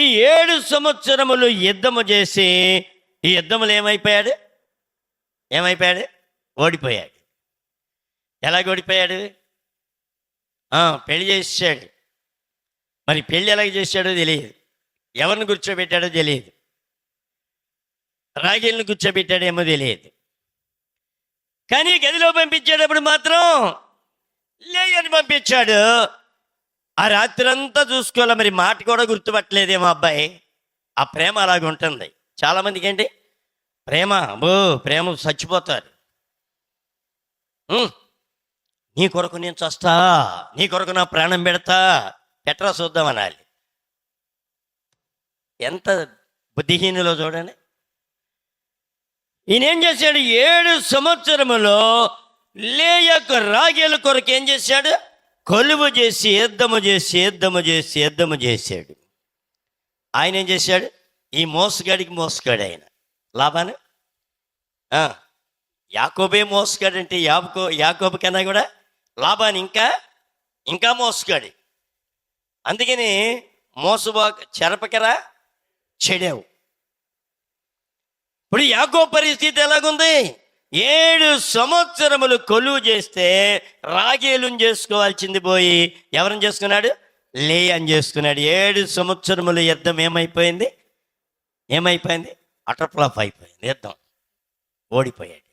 ఈ 7 సంవత్సరములు యుద్ధము చేసి ఈ యుద్ధములు ఏమైపోయాడు? ఓడిపోయాడు. ఎలాగ ఓడిపోయాడు? పెళ్లి చేసాడు. మరి పెళ్ళి ఎలాగ చేశాడో తెలియదు, ఎవరిని కూర్చోబెట్టాడో తెలియదు, రాగేళ్ళని కూర్చోబెట్టాడేమో తెలియదు. కానీ గదిలో పంపించేటప్పుడు మాత్రం లేయని పంపించాడు. ఆ రాత్రి అంతా చూసుకోవాలి, మరి మాట కూడా గుర్తుపట్టలేదేమో అబ్బాయి. ఆ ప్రేమ అలాగ ఉంటుంది. చాలామందికి ఏంటి ప్రేమ చచ్చిపోతారు. నీ కొరకు నేను చస్తా, నీ కొరకు నా ప్రాణం పెడతా, ఎట్రా చూద్దాం అనాలి. ఎంత బుద్ధిహీనులో చూడండి. ఈయనేం చేశాడు? 7 సంవత్సరములో లేయకు రాగేలు కొరకు ఏం చేశాడు? కొలువు చేసి యుద్ధము చేశాడు. ఆయన ఏం చేశాడు? ఈ మోసగాడు ఆయన లాభాను. యాకోబే మోసగాడు అంటే యాకోబు కన్నా కూడా లాభాన్ని ఇంకా మోసగాడు. అందుకని చెరపకరా చెడావు. ఇప్పుడు యాకోబు పరిస్థితి ఎలాగుంది? 7 సంవత్సరములు కొలువు చేస్తే రాగేలుని చేసుకోవాల్సింది పోయి ఎవరిని చేసుకున్నాడు? లేయని చేసుకున్నాడు. 7 సంవత్సరములు యుద్ధం ఏమైపోయింది? అటర్ ఫ్లాప్ అయిపోయింది. యుద్ధం ఓడిపోయాడు.